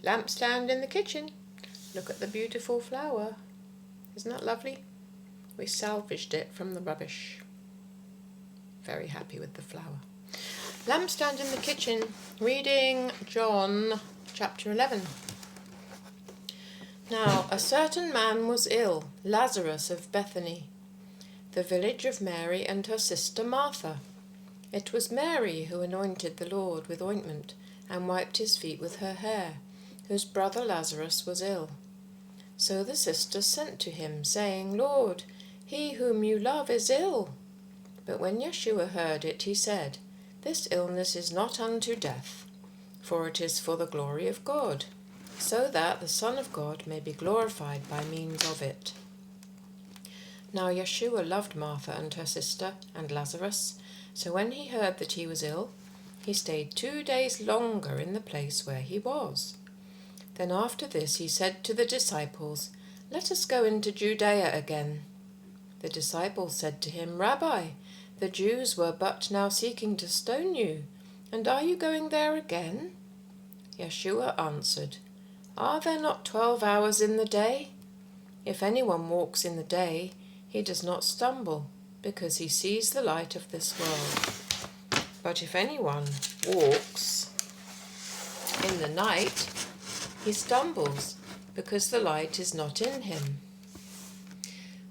Lampstand in the kitchen. Look at the beautiful flower. Isn't that lovely? We salvaged it from the rubbish. Very happy with the flower. Lampstand in the kitchen, reading John chapter 11. Now, a certain man was ill, Lazarus of Bethany, the village of Mary and her sister Martha. It was Mary who anointed the Lord with ointment and wiped his feet with her hair, whose brother Lazarus was ill. So the sisters sent to him, saying, Lord, he whom you love is ill. But when Yeshua heard it, he said, This illness is not unto death, for it is for the glory of God, so that the Son of God may be glorified by means of it. Now Yeshua loved Martha and her sister and Lazarus, so when he heard that he was ill, he stayed 2 days longer in the place where he was. Then after this he said to the disciples, Let us go into Judea again. The disciples said to him, Rabbi, the Jews were but now seeking to stone you, and are you going there again? Yeshua answered, Are there not 12 hours in the day? If anyone walks in the day, he does not stumble, because he sees the light of this world. But if anyone walks in the night, he stumbles, because the light is not in him.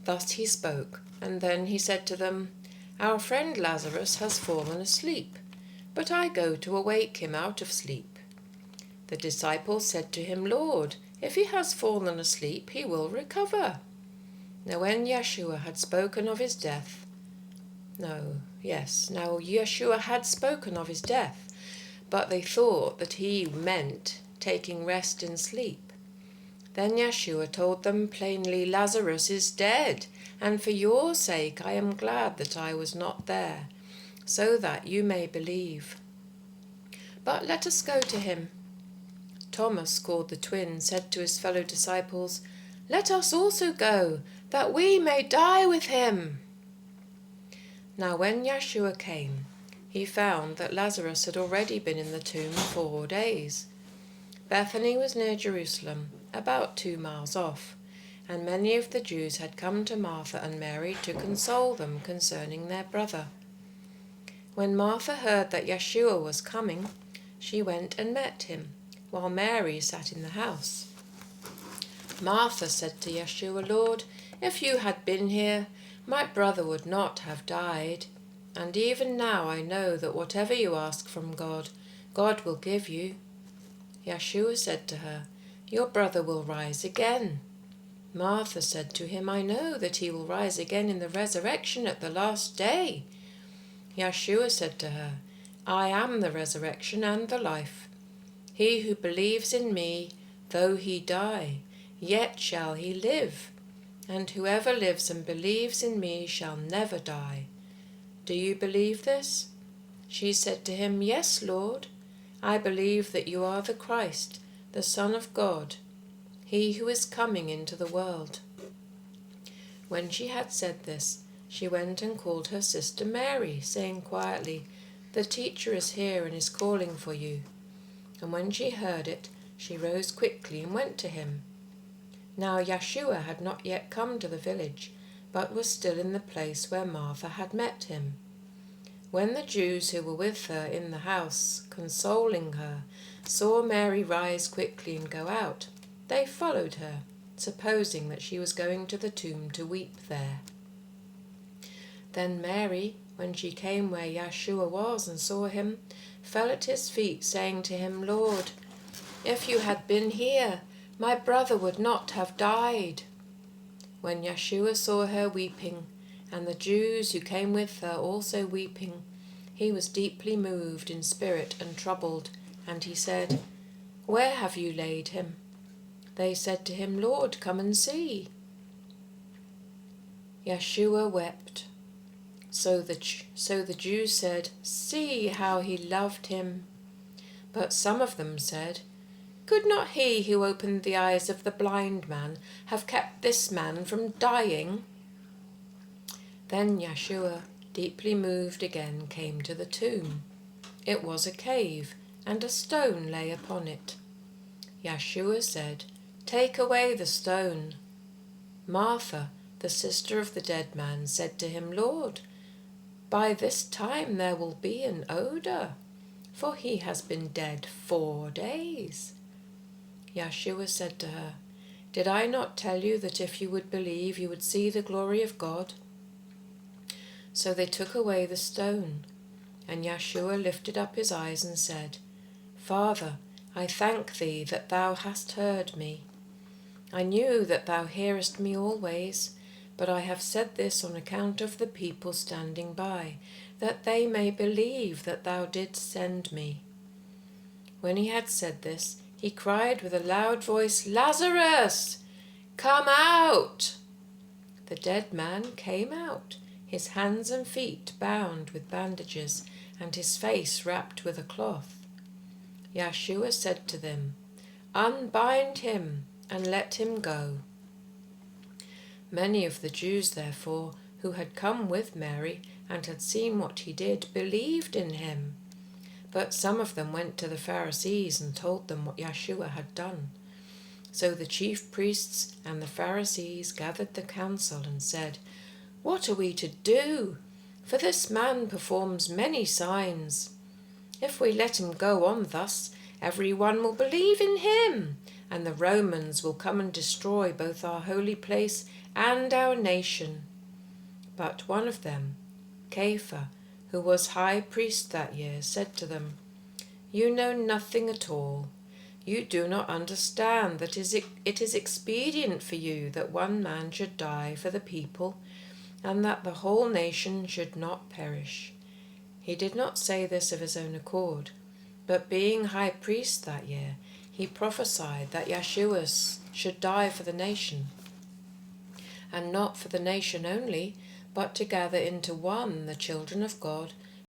Thus he spoke, and then he said to them, Our friend Lazarus has fallen asleep, but I go to awake him out of sleep. The disciples said to him, Lord, if he has fallen asleep, he will recover. Now when Yeshua had spoken of his death, Yeshua had spoken of his death, but they thought that he meant taking rest in sleep. Then Yeshua told them plainly, Lazarus is dead, and for your sake I am glad that I was not there, so that you may believe. But let us go to him. Thomas, called the twin, said to his fellow disciples, Let us also go, that we may die with him. Now when Yeshua came, he found that Lazarus had already been in the tomb 4 days. Bethany was near Jerusalem, about 2 miles off, and many of the Jews had come to Martha and Mary to console them concerning their brother. When Martha heard that Yeshua was coming, she went and met him, while Mary sat in the house. Martha said to Yeshua, Lord, if you had been here, my brother would not have died. And even now I know that whatever you ask from God, God will give you. Yeshua said to her, Your brother will rise again. Martha said to him, I know that he will rise again in the resurrection at the last day. Yeshua said to her, I am the resurrection and the life. He who believes in me, though he die, yet shall he live. And whoever lives and believes in me shall never die. Do you believe this? She said to him, Yes, Lord. I believe that you are the Christ, the Son of God, he who is coming into the world. When she had said this, she went and called her sister Mary, saying quietly, The teacher is here and is calling for you. And when she heard it, she rose quickly and went to him. Now Yeshua had not yet come to the village, but was still in the place where Martha had met him. When the Jews who were with her in the house, consoling her, saw Mary rise quickly and go out, they followed her, supposing that she was going to the tomb to weep there. Then Mary, when she came where Yeshua was and saw him, fell at his feet, saying to him, Lord, if you had been here, my brother would not have died. When Yeshua saw her weeping, and the Jews who came with her also weeping, he was deeply moved in spirit and troubled, and he said, Where have you laid him? They said to him, Lord, come and see. Yeshua wept. So the Jews said, See how he loved him. But some of them said, Could not he who opened the eyes of the blind man have kept this man from dying? Then Yeshua, deeply moved again, came to the tomb. It was a cave, and a stone lay upon it. Yeshua said, "Take away the stone." Martha, the sister of the dead man, said to him, "Lord, by this time there will be an odor, for he has been dead 4 days." Yeshua said to her, "Did I not tell you that if you would believe, you would see the glory of God?" So they took away the stone, and Yeshua lifted up his eyes and said, "Father, I thank thee that thou hast heard me. I knew that thou hearest me always, but I have said this on account of the people standing by, that they may believe that thou didst send me." When he had said this, he cried with a loud voice, "Lazarus, come out!" The dead man came out, his hands and feet bound with bandages, and his face wrapped with a cloth. Yeshua said to them, "Unbind him and let him go." Many of the Jews, therefore, who had come with Mary and had seen what he did, believed in him. But some of them went to the Pharisees and told them what Yeshua had done. So the chief priests and the Pharisees gathered the council and said, "What are we to do? For this man performs many signs. If we let him go on thus, everyone will believe in him, and the Romans will come and destroy both our holy place and our nation." But one of them, Caiaphas, who was high priest that year, said to them, "You know nothing at all. You do not understand that it is expedient for you that one man should die for the people, and that the whole nation should not perish." He did not say this of his own accord, but being high priest that year, he prophesied that Yeshua should die for the nation, and not for the nation only, but to gather into one the children of God